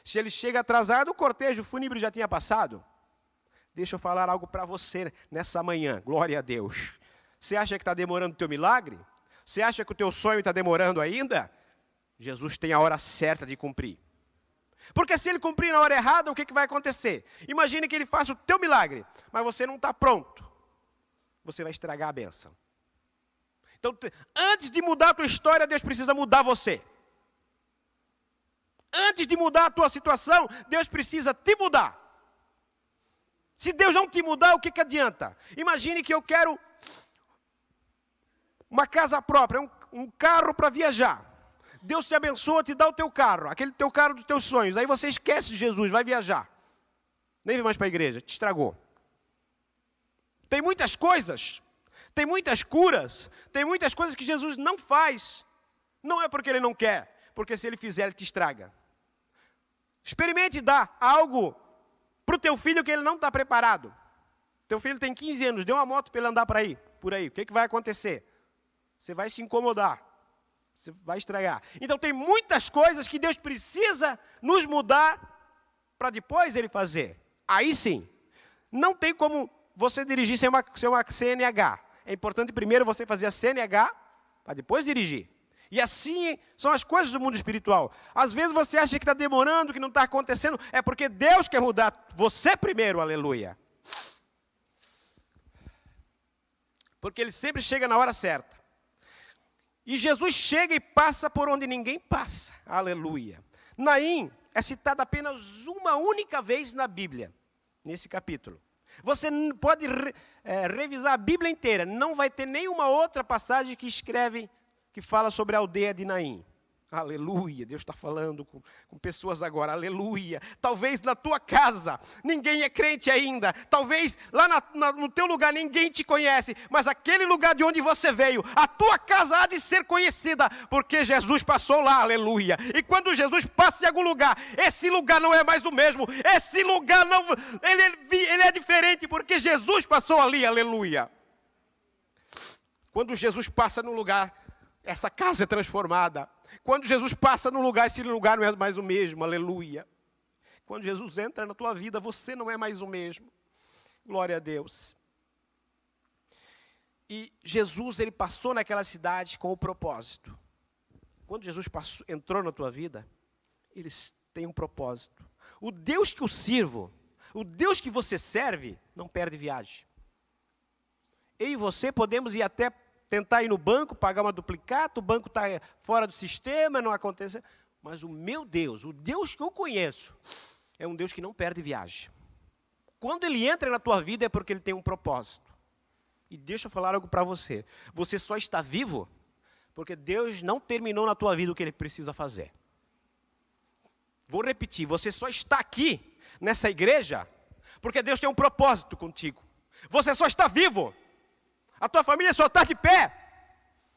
Se ele chega atrasado, o cortejo fúnebre já tinha passado. Deixa eu falar algo para você nessa manhã. Glória a Deus. Você acha que está demorando o teu milagre? Você acha que o teu sonho está demorando ainda? Jesus tem a hora certa de cumprir. Porque se ele cumprir na hora errada, o que vai acontecer? Imagine que ele faça o teu milagre, mas você não está pronto. Você vai estragar a bênção. Então, antes de mudar a tua história, Deus precisa mudar você. Antes de mudar a tua situação, Deus precisa te mudar. Se Deus não te mudar, o que adianta? Imagine que eu quero uma casa própria, um carro para viajar. Deus te abençoa, te dá o teu carro, aquele teu carro dos teus sonhos. Aí você esquece de Jesus, vai viajar. Nem vem mais para a igreja, te estragou. Tem muitas coisas, tem muitas curas, tem muitas coisas que Jesus não faz. Não é porque Ele não quer, porque se Ele fizer, Ele te estraga. Experimente dar algo para o teu filho que ele não está preparado. Teu filho tem 15 anos, dê uma moto para ele andar por aí. O que vai acontecer? Você vai se incomodar. Você vai estragar. Então tem muitas coisas que Deus precisa nos mudar para depois Ele fazer. Aí sim, não tem como você dirigir sem uma CNH. É importante primeiro você fazer a CNH para depois dirigir. E assim são as coisas do mundo espiritual. Às vezes você acha que está demorando, que não está acontecendo. É porque Deus quer mudar você primeiro, aleluia. Porque Ele sempre chega na hora certa. E Jesus chega e passa por onde ninguém passa, aleluia. Naim é citado apenas uma única vez na Bíblia, nesse capítulo. Você pode revisar a Bíblia inteira, não vai ter nenhuma outra passagem que fala sobre a aldeia de Naim. Aleluia, Deus está falando com pessoas agora, aleluia. Talvez na tua casa, ninguém é crente ainda. Talvez lá no teu lugar ninguém te conhece. Mas aquele lugar de onde você veio, a tua casa há de ser conhecida. Porque Jesus passou lá, aleluia. E quando Jesus passa em algum lugar, esse lugar não é mais o mesmo. Esse lugar não, ele é diferente porque Jesus passou ali, aleluia. Quando Jesus passa no lugar, essa casa é transformada. Quando Jesus passa no lugar, esse lugar não é mais o mesmo, aleluia. Quando Jesus entra na tua vida, você não é mais o mesmo. Glória a Deus. E Jesus, Ele passou naquela cidade com o propósito. Quando Jesus entrou na tua vida, Ele tem um propósito. O Deus que eu sirvo, o Deus que você serve, não perde viagem. Eu e você podemos ir até tentar ir no banco, pagar uma duplicata, o banco está fora do sistema, não acontece. Mas o meu Deus, o Deus que eu conheço, é um Deus que não perde viagem. Quando Ele entra na tua vida é porque Ele tem um propósito. E deixa eu falar algo para você. Você só está vivo porque Deus não terminou na tua vida o que Ele precisa fazer. Vou repetir, você só está aqui, nessa igreja, porque Deus tem um propósito contigo. Você só está vivo. A tua família só está de pé,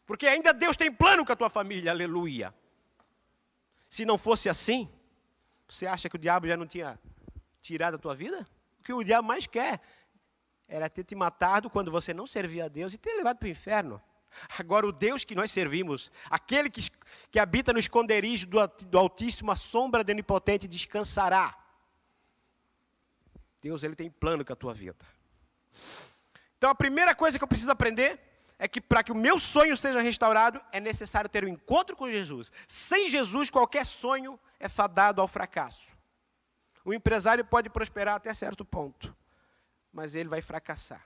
porque ainda Deus tem plano com a tua família, aleluia. Se não fosse assim, você acha que o diabo já não tinha tirado a tua vida? O que o diabo mais quer era ter te matado quando você não servia a Deus e ter levado para o inferno. Agora o Deus que nós servimos, aquele que habita no esconderijo do Altíssimo, a sombra do Onipotente descansará. Deus, Ele tem plano com a tua vida. Então a primeira coisa que eu preciso aprender é que para que o meu sonho seja restaurado, é necessário ter um encontro com Jesus. Sem Jesus, qualquer sonho é fadado ao fracasso. O empresário pode prosperar até certo ponto, mas ele vai fracassar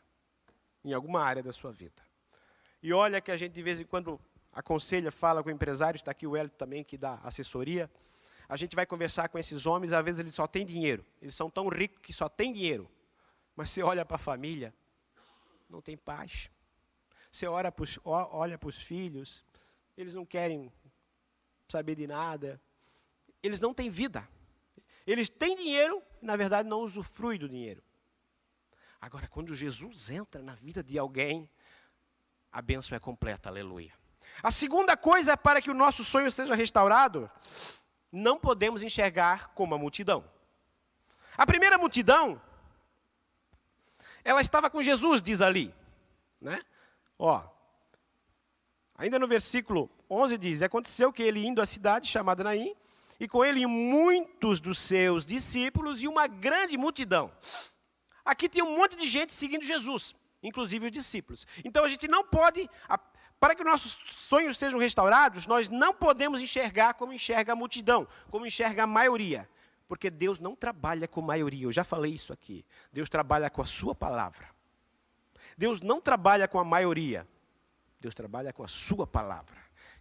em alguma área da sua vida. E olha que a gente de vez em quando aconselha, fala com o empresário, está aqui o Hélio também que dá assessoria. A gente vai conversar com esses homens, às vezes eles só têm dinheiro. Eles são tão ricos que só têm dinheiro. Mas você olha para a família, não tem paz. Você olha para os filhos, eles não querem saber de nada. Eles não têm vida. Eles têm dinheiro e, na verdade, não usufruem do dinheiro. Agora, quando Jesus entra na vida de alguém, a bênção é completa, aleluia. A segunda coisa é para que o nosso sonho seja restaurado, não podemos enxergar como a multidão. A primeira multidão, ela estava com Jesus, diz ali, né? Ainda no versículo 11 diz, aconteceu que ele indo à cidade chamada Naim, e com ele muitos dos seus discípulos e uma grande multidão. Aqui tem um monte de gente seguindo Jesus, inclusive os discípulos. Então a gente não pode, para que nossos sonhos sejam restaurados, nós não podemos enxergar como enxerga a multidão, como enxerga a maioria. Porque Deus não trabalha com maioria, eu já falei isso aqui. Deus trabalha com a sua palavra. Deus não trabalha com a maioria, Deus trabalha com a sua palavra.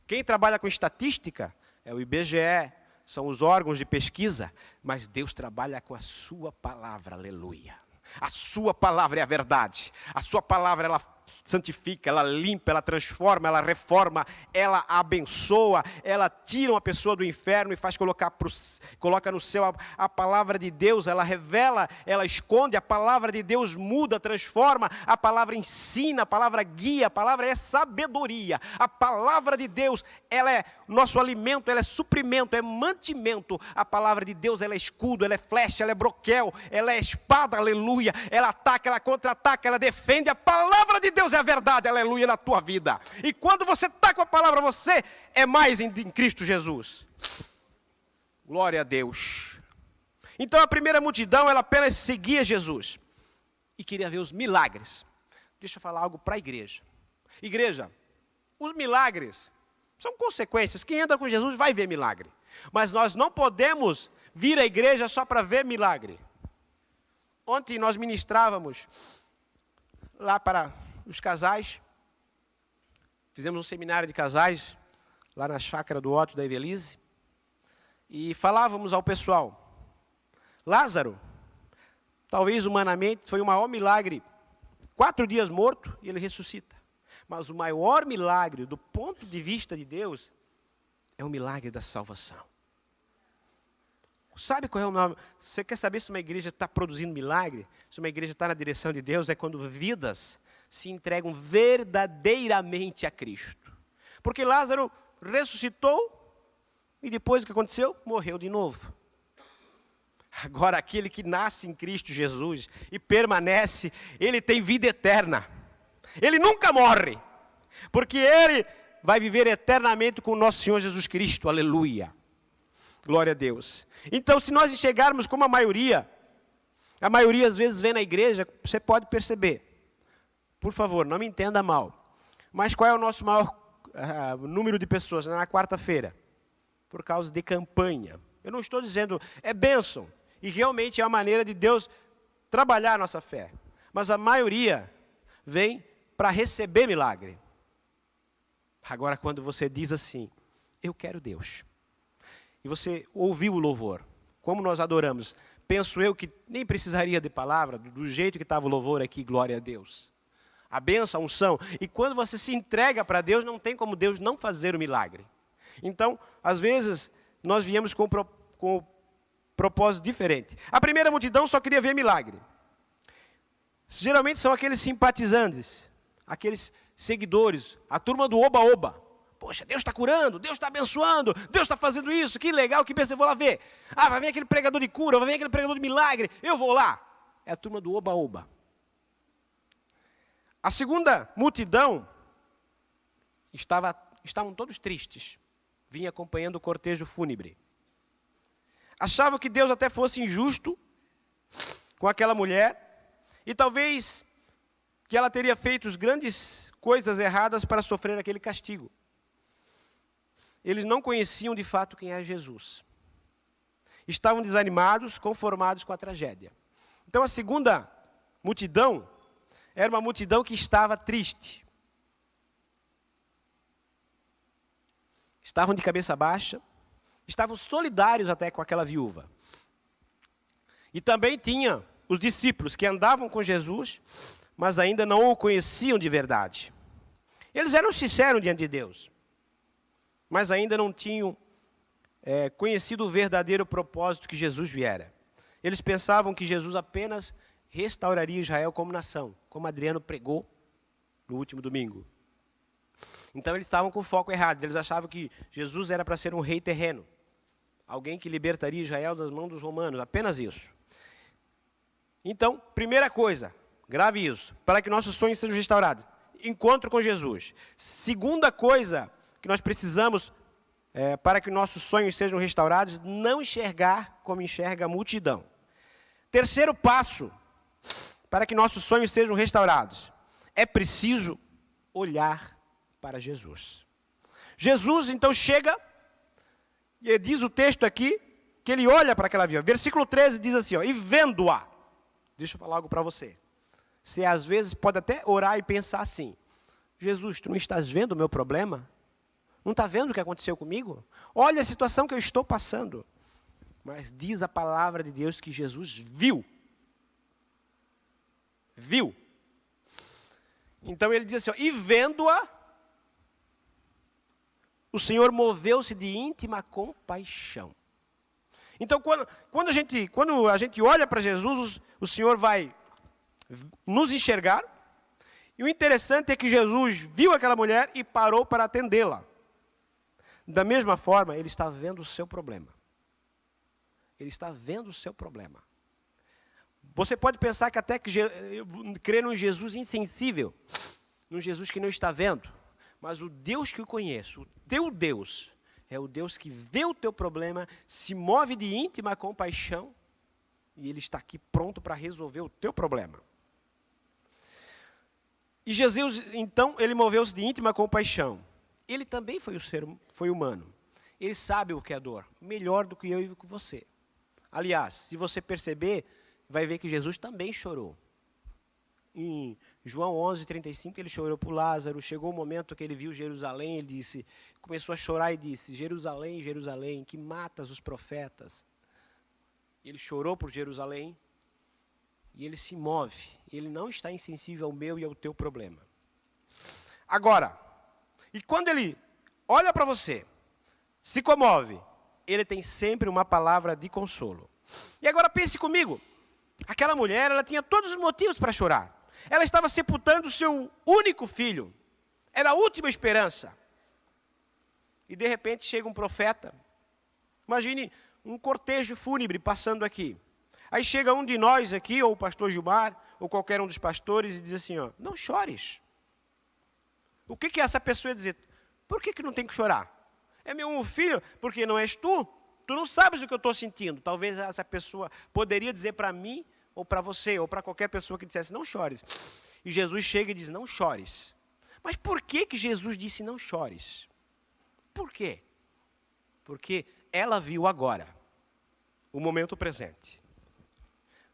Quem trabalha com estatística é o IBGE, são os órgãos de pesquisa, mas Deus trabalha com a sua palavra, aleluia. A sua palavra é a verdade, a sua palavra ela santifica, ela limpa, ela transforma, ela reforma, ela abençoa, ela tira uma pessoa do inferno e coloca no céu. A palavra de Deus, ela revela, ela esconde, a palavra de Deus muda, transforma, a palavra ensina, a palavra guia, a palavra é sabedoria. A palavra de Deus, ela é nosso alimento, ela é suprimento, é mantimento. A palavra de Deus, ela é escudo, ela é flecha, ela é broquel, ela é espada, aleluia. Ela ataca, ela contra-ataca, ela defende. A palavra de Deus é a verdade, aleluia, na tua vida. E quando você está com a palavra, você é mais em Cristo Jesus. Glória a Deus. Então a primeira multidão, ela apenas seguia Jesus e queria ver os milagres. Deixa eu falar algo para a igreja. Igreja, os milagres são consequências. Quem anda com Jesus vai ver milagre. Mas nós não podemos vir à igreja só para ver milagre. Ontem nós ministrávamos lá para os casais, fizemos um seminário de casais, lá na chácara do Otto da Evelise, e falávamos ao pessoal, Lázaro, talvez humanamente, foi o maior milagre, 4 dias morto, e ele ressuscita. Mas o maior milagre, do ponto de vista de Deus, é o milagre da salvação. Sabe qual é o nome? Você quer saber se uma igreja está produzindo milagre? Se uma igreja está na direção de Deus, é quando vidas se entregam verdadeiramente a Cristo. Porque Lázaro ressuscitou e depois o que aconteceu? Morreu de novo. Agora aquele que nasce em Cristo Jesus e permanece, ele tem vida eterna. Ele nunca morre, porque ele vai viver eternamente com o nosso Senhor Jesus Cristo, aleluia. Glória a Deus. Então, se nós enxergarmos como a maioria às vezes vem na igreja, você pode perceber. Por favor, não me entenda mal. Mas qual é o nosso maior número de pessoas na quarta-feira? Por causa de campanha. Eu não estou dizendo, é bênção. E realmente é uma maneira de Deus trabalhar a nossa fé. Mas a maioria vem para receber milagre. Agora, quando você diz assim, eu quero Deus. E você ouviu o louvor, como nós adoramos. Penso eu que nem precisaria de palavra, do jeito que estava o louvor aqui, glória a Deus. A bênção, a unção. E quando você se entrega para Deus, não tem como Deus não fazer o milagre. Então, às vezes, nós viemos com propósito diferente. A primeira multidão só queria ver milagre. Geralmente são aqueles simpatizantes, aqueles seguidores, a turma do oba-oba. Poxa, Deus está curando, Deus está abençoando, Deus está fazendo isso, que legal, que bênção, eu vou lá ver. Ah, vai vir aquele pregador de cura, vai vir aquele pregador de milagre, eu vou lá. É a turma do oba-oba. A segunda multidão, estavam todos tristes, vinha acompanhando o cortejo fúnebre. Achavam que Deus até fosse injusto com aquela mulher, e talvez que ela teria feito as grandes coisas erradas para sofrer aquele castigo. Eles não conheciam de fato quem era Jesus. Estavam desanimados, conformados com a tragédia. Então a segunda multidão era uma multidão que estava triste. Estavam de cabeça baixa, estavam solidários até com aquela viúva. E também tinha os discípulos que andavam com Jesus, mas ainda não o conheciam de verdade. Eles eram sinceros diante de Deus, mas ainda não tinham conhecido o verdadeiro propósito que Jesus viera. Eles pensavam que Jesus apenas restauraria Israel como nação, como Adriano pregou no último domingo. Então eles estavam com o foco errado, eles achavam que Jesus era para ser um rei terreno, alguém que libertaria Israel das mãos dos romanos, apenas isso. Então, primeira coisa, grave isso, para que nossos sonhos sejam restaurados, encontro com Jesus. Segunda coisa que nós precisamos para que nossos sonhos sejam restaurados, não enxergar como enxerga a multidão. Terceiro passo, para que nossos sonhos sejam restaurados, é preciso olhar para Jesus. Jesus, então, chega, e diz o texto aqui, que ele olha para aquela viúva. Versículo 13 diz assim, ó, e vendo-a, deixa eu falar algo para você. Você, às vezes, pode até orar e pensar assim, Jesus, tu não estás vendo o meu problema? Não está vendo o que aconteceu comigo? Olha a situação que eu estou passando. Mas diz a palavra de Deus que Jesus viu. Viu. Então ele diz assim, ó, e vendo-a, o Senhor moveu-se de íntima compaixão. Então, quando a gente olha para Jesus, o Senhor vai nos enxergar. E o interessante é que Jesus viu aquela mulher e parou para atendê-la. Da mesma forma, Ele está vendo o seu problema. Ele está vendo o seu problema. Você pode pensar que até crer num Jesus insensível, num Jesus que não está vendo. Mas o Deus que eu conheço, o teu Deus, é o Deus que vê o teu problema, se move de íntima compaixão, e Ele está aqui pronto para resolver o teu problema. E Jesus, então, Ele moveu-se de íntima compaixão. Ele também foi humano. Ele sabe o que é dor, melhor do que eu e que você. Aliás, se você perceber, vai ver que Jesus também chorou. Em João 11:35, ele chorou por Lázaro. Chegou o momento que ele viu Jerusalém, ele começou a chorar e disse, Jerusalém, Jerusalém, que matas os profetas. Ele chorou por Jerusalém e ele se move. Ele não está insensível ao meu e ao teu problema. Agora, e quando ele olha para você, se comove, ele tem sempre uma palavra de consolo. E agora pense comigo, aquela mulher, ela tinha todos os motivos para chorar. Ela estava sepultando o seu único filho. Era a última esperança. E de repente chega um profeta. Imagine um cortejo fúnebre passando aqui. Aí chega um de nós aqui, ou o pastor Gilmar, ou qualquer um dos pastores, e diz assim, ó, não chores. O que essa pessoa ia dizer? Por que não tem que chorar? É meu filho, porque não és tu? Tu não sabes o que eu estou sentindo. Talvez essa pessoa poderia dizer para mim, ou para você, ou para qualquer pessoa que dissesse, não chores. E Jesus chega e diz, não chores. Mas por que Jesus disse não chores? Por quê? Porque ela viu agora, o momento presente.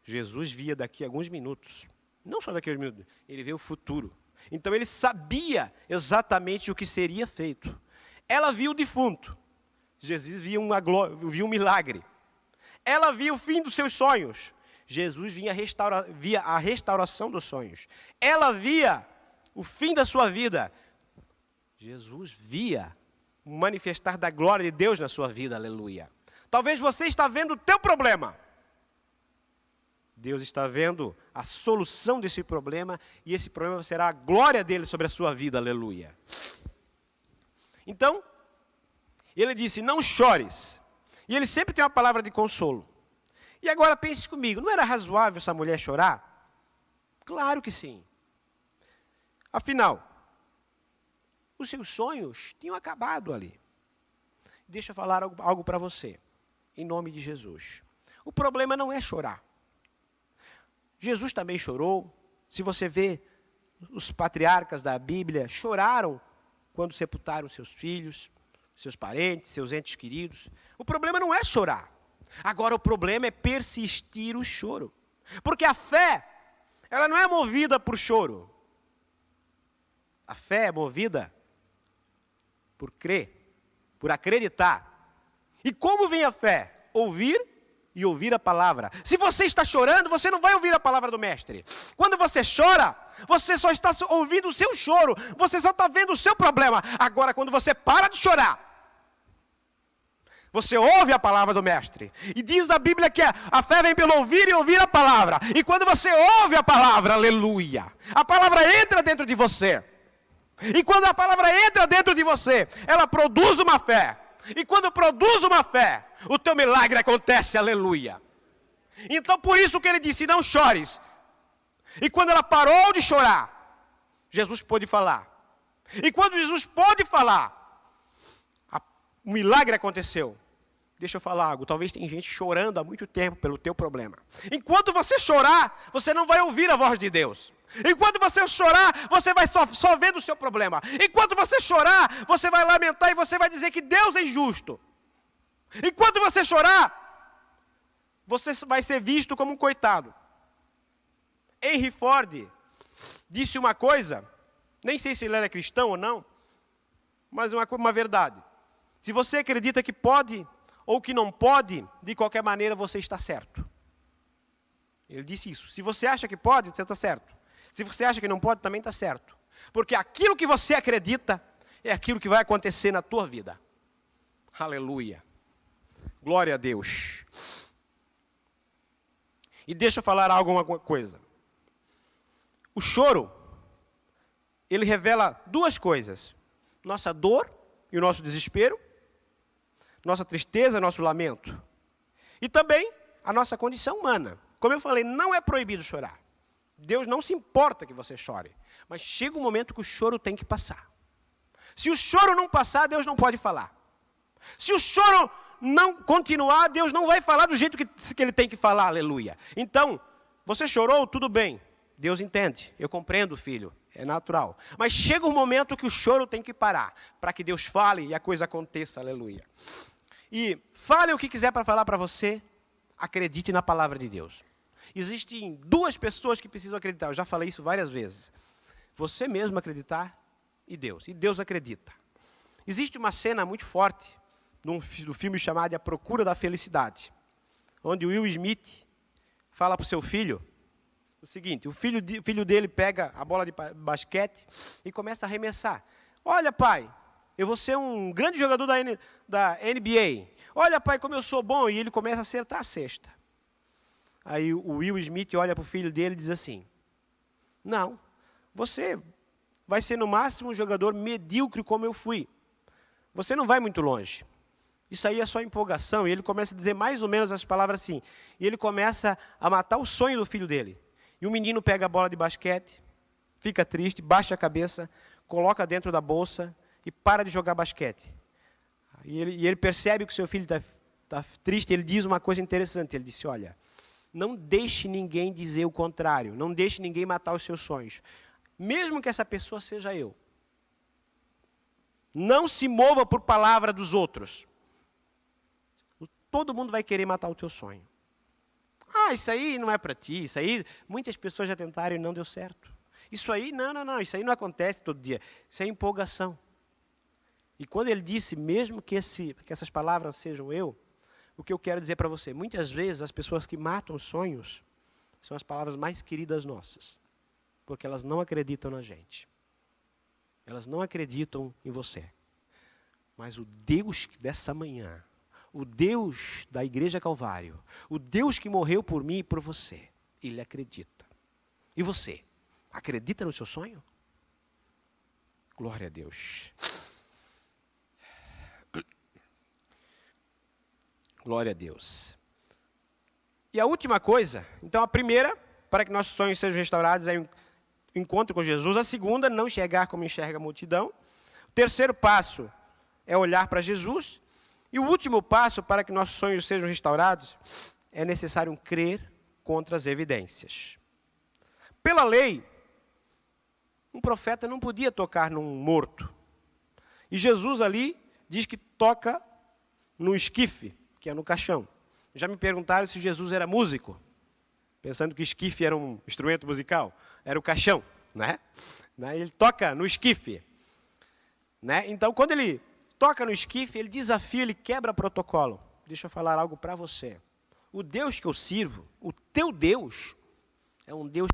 Jesus via daqui a alguns minutos. Não só daqui a alguns minutos, ele vê o futuro. Então ele sabia exatamente o que seria feito. Ela viu o defunto. Jesus via um milagre. Ela via o fim dos seus sonhos. Jesus via a restauração dos sonhos. Ela via o fim da sua vida. Jesus via o manifestar da glória de Deus na sua vida, aleluia. Talvez você está vendo o teu problema. Deus está vendo a solução desse problema, e esse problema será a glória dele sobre a sua vida, aleluia. Então, ele disse, não chores. E ele sempre tem uma palavra de consolo. E agora pense comigo, não era razoável essa mulher chorar? Claro que sim. Afinal, os seus sonhos tinham acabado ali. Deixa eu falar algo para você, em nome de Jesus. O problema não é chorar. Jesus também chorou. Se você vê, os patriarcas da Bíblia choraram quando sepultaram seus filhos, seus parentes, seus entes queridos. O problema não é chorar. Agora o problema é persistir o choro. Porque a fé, ela não é movida por choro. A fé é movida por crer, por acreditar. E como vem a fé? Ouvir e ouvir a palavra. Se você está chorando, você não vai ouvir a palavra do mestre. Quando você chora, você só está ouvindo o seu choro. Você só está vendo o seu problema. Agora, quando você para de chorar, você ouve a palavra do mestre. E diz na Bíblia que a fé vem pelo ouvir e ouvir a palavra. E quando você ouve a palavra, aleluia, a palavra entra dentro de você. E quando a palavra entra dentro de você, ela produz uma fé. E quando produz uma fé, o teu milagre acontece, aleluia. Então por isso que ele disse, não chores. E quando ela parou de chorar, Jesus pôde falar. E quando Jesus pôde falar, um milagre aconteceu. Deixa eu falar algo, talvez tem gente chorando há muito tempo pelo teu problema. Enquanto você chorar, você não vai ouvir a voz de Deus. Enquanto você chorar, você vai só ver o seu problema. Enquanto você chorar, você vai lamentar e você vai dizer que Deus é injusto. Enquanto você chorar, você vai ser visto como um coitado. Henry Ford disse uma coisa, nem sei se ele era cristão ou não, mas uma verdade. Se você acredita que pode ou que não pode, de qualquer maneira você está certo. Ele disse isso. Se você acha que pode, você está certo. Se você acha que não pode, também está certo. Porque aquilo que você acredita é aquilo que vai acontecer na tua vida. Aleluia. Glória a Deus. E deixa eu falar alguma coisa. O choro, ele revela duas coisas. Nossa dor e o nosso desespero. Nossa tristeza, nosso lamento. E também a nossa condição humana. Como eu falei, não é proibido chorar. Deus não se importa que você chore. Mas chega um momento que o choro tem que passar. Se o choro não passar, Deus não pode falar. Se o choro não continuar, Deus não vai falar do jeito que Ele tem que falar, aleluia. Então, você chorou, tudo bem. Deus entende, eu compreendo, filho, é natural. Mas chega um momento que o choro tem que parar, para que Deus fale e a coisa aconteça, aleluia. E fale o que quiser para falar para você, acredite na palavra de Deus. Existem duas pessoas que precisam acreditar, eu já falei isso várias vezes. Você mesmo acreditar e Deus acredita. Existe uma cena muito forte do filme chamado A Procura da Felicidade, onde Will Smith fala para o seu filho o seguinte, o filho dele pega a bola de basquete e começa a arremessar. Olha, pai, eu vou ser um grande jogador da NBA. Olha, pai, como eu sou bom. E ele começa a acertar a cesta. Aí o Will Smith olha para o filho dele e diz assim, não, você vai ser no máximo um jogador medíocre como eu fui. Você não vai muito longe. Isso aí é só empolgação. E ele começa a dizer mais ou menos as palavras assim. E ele começa a matar o sonho do filho dele. E o menino pega a bola de basquete, fica triste, baixa a cabeça, coloca dentro da bolsa e para de jogar basquete. E ele percebe que o seu filho está triste, ele diz uma coisa interessante. Ele disse, olha, não deixe ninguém dizer o contrário. Não deixe ninguém matar os seus sonhos. Mesmo que essa pessoa seja eu. Não se mova por palavra dos outros. Todo mundo vai querer matar o teu sonho. Ah, isso aí não é para ti. Isso aí, muitas pessoas já tentaram e não deu certo. Isso aí, não. Isso aí não acontece todo dia. Isso é empolgação. E quando ele disse, mesmo que essas palavras sejam eu, o que eu quero dizer para você, muitas vezes as pessoas que matam os sonhos são as palavras mais queridas nossas, porque elas não acreditam na gente. Elas não acreditam em você. Mas o Deus dessa manhã, o Deus da Igreja Calvário, o Deus que morreu por mim e por você, Ele acredita. E você, acredita no seu sonho? Glória a Deus. Glória a Deus. E a última coisa, então a primeira, para que nossos sonhos sejam restaurados, é o encontro com Jesus. A segunda, não enxergar como enxerga a multidão. O terceiro passo é olhar para Jesus. E o último passo para que nossos sonhos sejam restaurados é necessário crer contra as evidências. Pela lei, um profeta não podia tocar num morto. E Jesus ali diz que toca no esquife, que é no caixão. Já me perguntaram se Jesus era músico, pensando que o esquife era um instrumento musical. Era o caixão, né? Ele toca no esquife. Né? Então, quando ele toca no esquife, ele desafia, ele quebra protocolo. Deixa eu falar algo para você. O Deus que eu sirvo, o teu Deus, é um Deus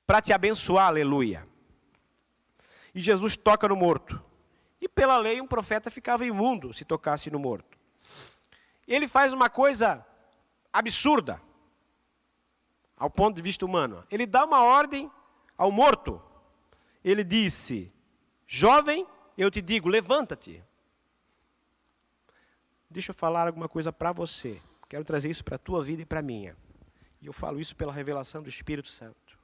para te abençoar, aleluia. E Jesus toca no morto. E pela lei, um profeta ficava imundo se tocasse no morto. Ele faz uma coisa absurda, ao ponto de vista humano. Ele dá uma ordem ao morto. Ele disse, jovem, eu te digo, levanta-te. Deixa eu falar alguma coisa para você. Quero trazer isso para a tua vida e para a minha. E eu falo isso pela revelação do Espírito Santo.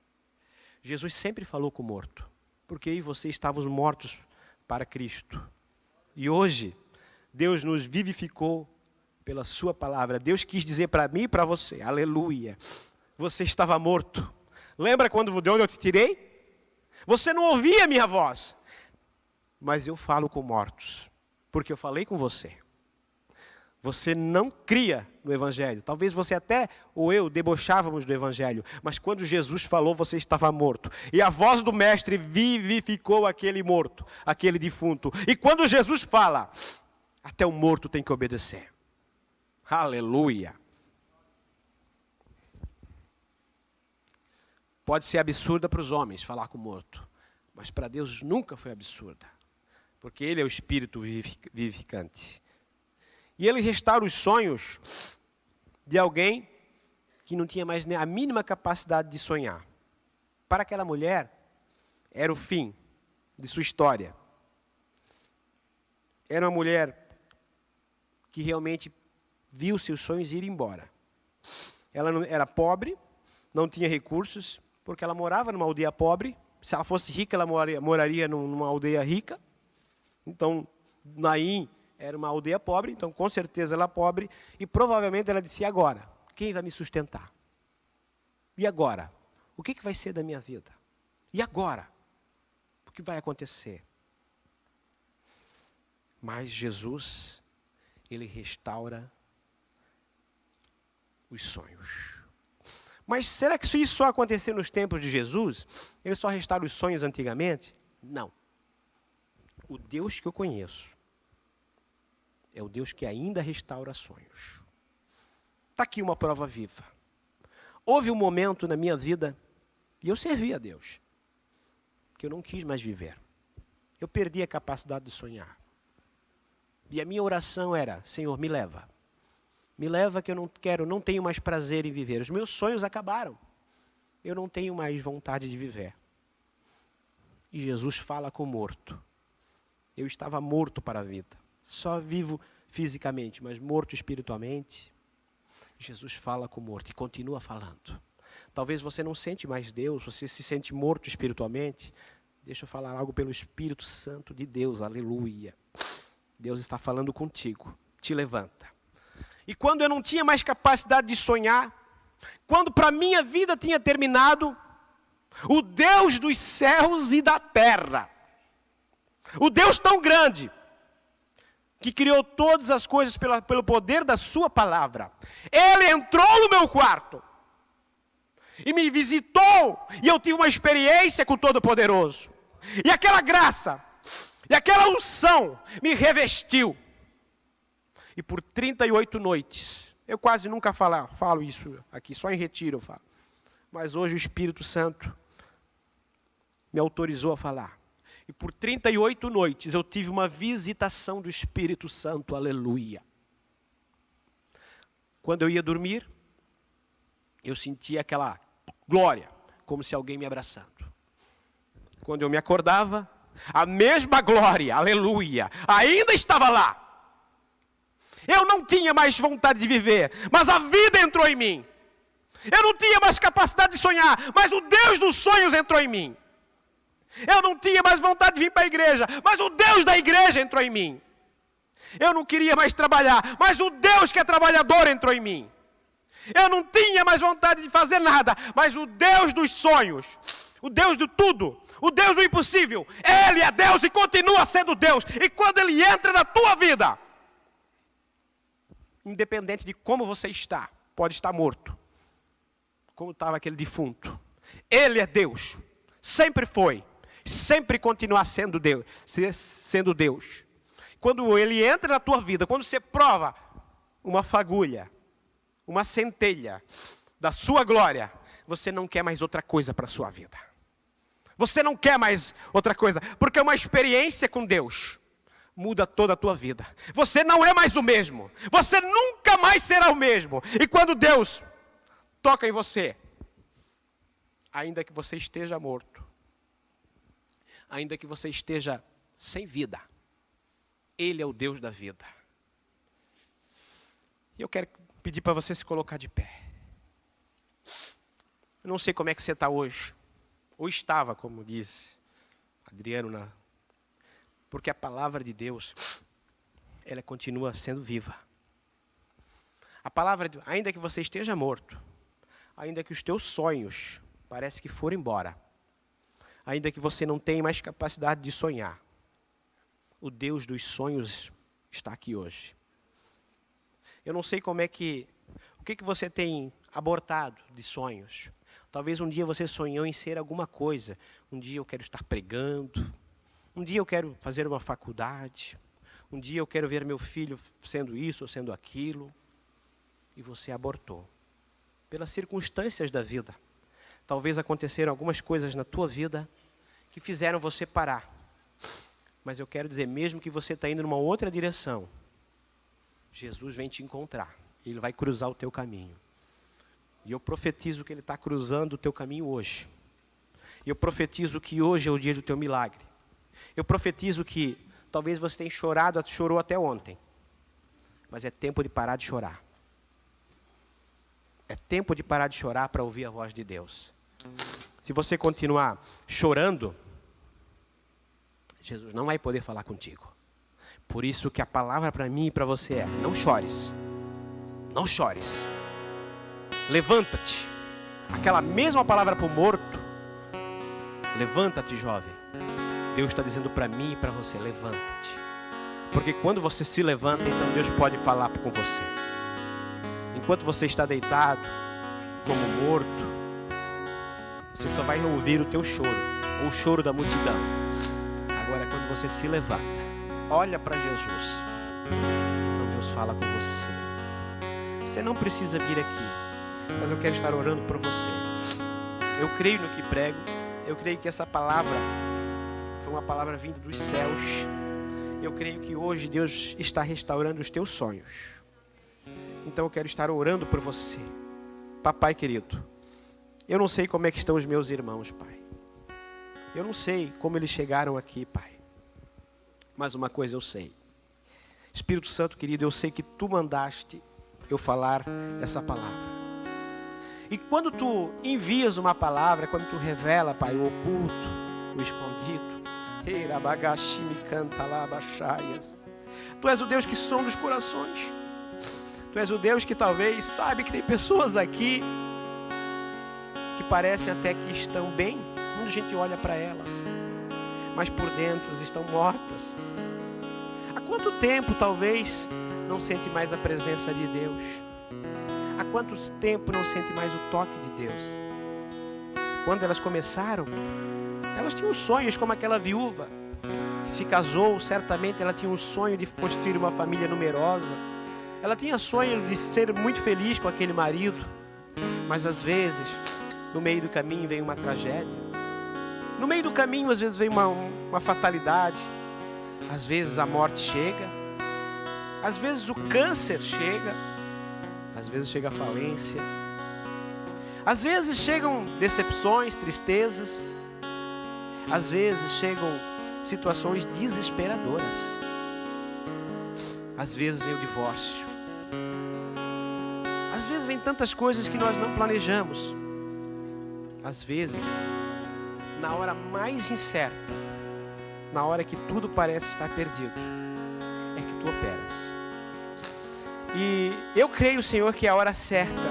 Jesus sempre falou com o morto, porque eu e você estávamos mortos para Cristo. E hoje, Deus nos vivificou pela sua palavra. Deus quis dizer para mim e para você, aleluia, você estava morto. Lembra de onde eu te tirei? Você não ouvia a minha voz, mas eu falo com mortos, porque eu falei com você. Você não cria no Evangelho. Talvez você até, ou eu, debochávamos do Evangelho. Mas quando Jesus falou, você estava morto. E a voz do Mestre vivificou aquele morto, aquele defunto. E quando Jesus fala, até o morto tem que obedecer. Aleluia. Pode ser absurda para os homens falar com o morto. Mas para Deus nunca foi absurda. Porque Ele é o Espírito vivificante. E Ele restaura os sonhos de alguém que não tinha mais nem a mínima capacidade de sonhar. Para aquela mulher, era o fim de sua história. Era uma mulher que realmente viu seus sonhos ir embora. Ela não, era pobre, não tinha recursos, porque ela morava numa aldeia pobre. Se ela fosse rica, ela moraria numa aldeia rica. Então, Naim era uma aldeia pobre, então com certeza ela é pobre, e provavelmente ela disse, e agora? Quem vai me sustentar? E agora? O que vai ser da minha vida? E agora? O que vai acontecer? Mas Jesus, Ele restaura os sonhos. Mas será que isso só aconteceu nos tempos de Jesus? Ele só restaura os sonhos antigamente? Não. O Deus que eu conheço é o Deus que ainda restaura sonhos. Está aqui uma prova viva. Houve um momento na minha vida, e eu servi a Deus, que eu não quis mais viver. Eu perdi a capacidade de sonhar. E a minha oração era, Senhor, me leva. Me leva que eu não tenho mais prazer em viver. Os meus sonhos acabaram. Eu não tenho mais vontade de viver. E Jesus fala com o morto. Eu estava morto para a vida. Só vivo fisicamente, mas morto espiritualmente. Jesus fala com o morto e continua falando. Talvez você não sente mais Deus, você se sente morto espiritualmente. Deixa eu falar algo pelo Espírito Santo de Deus, aleluia. Deus está falando contigo, te levanta. E quando eu não tinha mais capacidade de sonhar, quando para minha vida tinha terminado, o Deus dos céus e da terra, o Deus tão grande, que criou todas as coisas pelo poder da sua palavra, Ele entrou no meu quarto, e me visitou, e eu tive uma experiência com o Todo-Poderoso, e aquela graça, e aquela unção, me revestiu, e por 38 noites, eu quase nunca falo isso aqui, só em retiro eu falo, mas hoje o Espírito Santo me autorizou a falar. E por 38 noites eu tive uma visitação do Espírito Santo, aleluia. Quando eu ia dormir, eu sentia aquela glória, como se alguém me abraçando. Quando eu me acordava, a mesma glória, aleluia, ainda estava lá. Eu não tinha mais vontade de viver, mas a vida entrou em mim. Eu não tinha mais capacidade de sonhar, mas o Deus dos sonhos entrou em mim. Eu não tinha mais vontade de vir para a igreja, mas o Deus da igreja entrou em mim. Eu não queria mais trabalhar, mas o Deus que é trabalhador entrou em mim. Eu não tinha mais vontade de fazer nada, mas o Deus dos sonhos, o Deus do tudo, o Deus do impossível, Ele é Deus e continua sendo Deus. E quando Ele entra na tua vida, independente de como você está, pode estar morto, como estava aquele defunto, Ele é Deus, sempre foi. Sempre continuar sendo Deus. Quando Ele entra na tua vida, quando você prova uma fagulha, uma centelha da sua glória, você não quer mais outra coisa para a sua vida. Você não quer mais outra coisa, porque uma experiência com Deus muda toda a tua vida. Você não é mais o mesmo. Você nunca mais será o mesmo. E quando Deus toca em você, ainda que você esteja morto, ainda que você esteja sem vida, Ele é o Deus da vida. E eu quero pedir para você se colocar de pé. Eu não sei como é que você está hoje. Ou estava, como diz Adriano, porque a palavra de Deus, ela continua sendo viva. A palavra, ainda que você esteja morto, ainda que os teus sonhos parece que foram embora, ainda que você não tenha mais capacidade de sonhar, o Deus dos sonhos está aqui hoje. Eu não sei o que você tem abortado de sonhos. Talvez um dia você sonhou em ser alguma coisa. Um dia eu quero estar pregando. Um dia eu quero fazer uma faculdade. Um dia eu quero ver meu filho sendo isso ou sendo aquilo. E você abortou. Pelas circunstâncias da vida. Talvez aconteceram algumas coisas na tua vida que fizeram você parar. Mas eu quero dizer, mesmo que você está indo numa outra direção, Jesus vem te encontrar. Ele vai cruzar o teu caminho. E eu profetizo que Ele está cruzando o teu caminho hoje. E eu profetizo que hoje é o dia do teu milagre. Eu profetizo que talvez você tenha chorou até ontem. Mas é tempo de parar de chorar. É tempo de parar de chorar para ouvir a voz de Deus. Se você continuar chorando, Jesus não vai poder falar contigo. Por isso que a palavra para mim e para você é: não chores. Não chores. Levanta-te. Aquela mesma palavra para o morto. Levanta-te, jovem. Deus está dizendo para mim e para você: levanta-te. Porque quando você se levanta, então Deus pode falar com você. Enquanto você está deitado, como morto, você só vai ouvir o teu choro, ou o choro da multidão. Agora, quando você se levanta, olha para Jesus, então Deus fala com você. Você não precisa vir aqui, mas eu quero estar orando por você. Eu creio no que prego. Eu creio que essa palavra foi uma palavra vinda dos céus. Eu creio que hoje Deus está restaurando os teus sonhos. Então eu quero estar orando por você. Papai querido, eu não sei como é que estão os meus irmãos, Pai. Eu não sei como eles chegaram aqui, Pai. Mas uma coisa eu sei. Espírito Santo querido, eu sei que Tu mandaste eu falar essa palavra. E quando Tu envias uma palavra, quando Tu revela, Pai, o oculto, o escondido, Tu és o Deus que sonda os corações. Tu és o Deus que talvez sabe que tem pessoas aqui que parecem até que estão bem, quando a gente olha para elas, mas por dentro estão mortas. Há quanto tempo talvez não sente mais a presença de Deus? Há quanto tempo não sente mais o toque de Deus? Quando elas começaram, elas tinham sonhos como aquela viúva que se casou. Certamente ela tinha um sonho de construir uma família numerosa. Ela tinha sonho de ser muito feliz com aquele marido. Mas às vezes, no meio do caminho vem uma tragédia. No meio do caminho às vezes vem uma fatalidade. Às vezes a morte chega. Às vezes o câncer chega. Às vezes chega a falência. Às vezes chegam decepções, tristezas. Às vezes chegam situações desesperadoras. Às vezes vem o divórcio. Às vezes vem tantas coisas que nós não planejamos. Às vezes, na hora mais incerta, na hora que tudo parece estar perdido, é que Tu operas. E eu creio, Senhor, que é a hora certa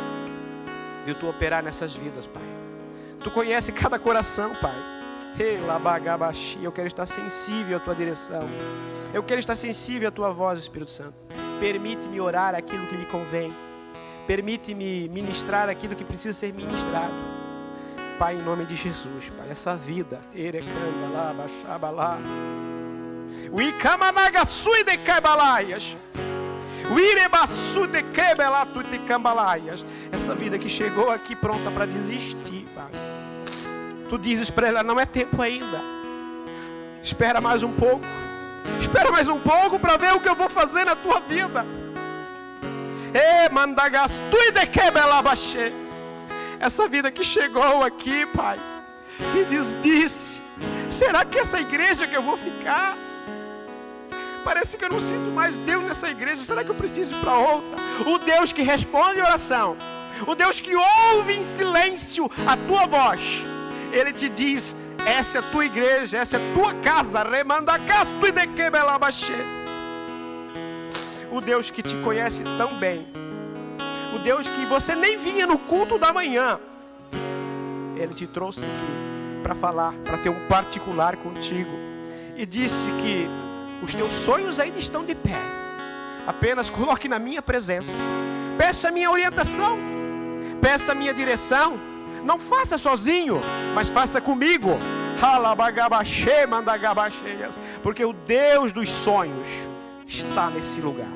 de Tu operar nessas vidas, Pai. Tu conhece cada coração, Pai. Eu quero estar sensível à Tua direção. Eu quero estar sensível à Tua voz, Espírito Santo. Permite-me orar aquilo que lhe convém. Permite-me ministrar aquilo que precisa ser ministrado. Pai, em nome de Jesus, Pai, essa vida. Essa vida que chegou aqui pronta para desistir, Pai. Tu dizes para ela: não é tempo ainda. Espera mais um pouco. Espera mais um pouco para ver o que eu vou fazer na tua vida. Essa vida que chegou aqui, Pai, e disse: será que essa igreja que eu vou ficar? Parece que eu não sinto mais Deus nessa igreja. Será que eu preciso ir para outra? O Deus que responde oração, o Deus que ouve em silêncio a tua voz, Ele te diz: essa é a tua igreja, essa é a tua casa. Remandacasto e de quebelabaxê. O Deus que te conhece tão bem, o Deus que você nem vinha no culto da manhã, Ele te trouxe aqui para falar, para ter um particular contigo, e disse que os teus sonhos ainda estão de pé. Apenas coloque na minha presença, peça a minha orientação, peça a minha direção. Não faça sozinho, mas faça comigo. Porque o Deus dos sonhos está nesse lugar.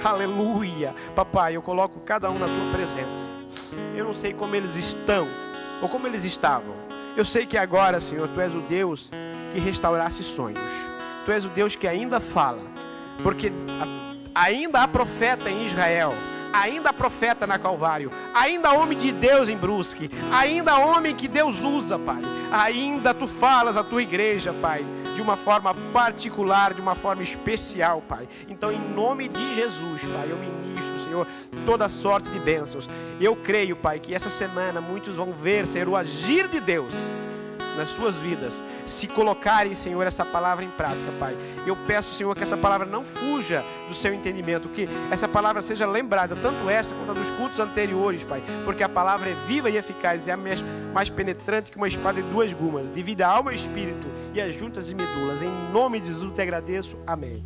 Aleluia. Papai, eu coloco cada um na tua presença. Eu não sei como eles estão ou como eles estavam. Eu sei que agora, Senhor, Tu és o Deus que restaurasse sonhos. Tu és o Deus que ainda fala, porque ainda há profeta em Israel, ainda há profeta na Calvário, ainda há homem de Deus em Brusque, ainda há homem que Deus usa, Pai. Ainda Tu falas à Tua igreja, Pai, de uma forma particular, de uma forma especial, Pai. Então, em nome de Jesus, Pai, eu ministro, Senhor, toda sorte de bênçãos. Eu creio, Pai, que essa semana muitos vão ver, Senhor, o agir de Deus nas suas vidas, se colocarem, Senhor, essa palavra em prática, Pai. Eu peço, Senhor, que essa palavra não fuja do seu entendimento, que essa palavra seja lembrada, tanto essa quanto a dos cultos anteriores, Pai, porque a palavra é viva e eficaz, é mais penetrante que uma espada de duas gumas, divide a alma e o espírito e as juntas e medulas. Em nome de Jesus te agradeço, amém.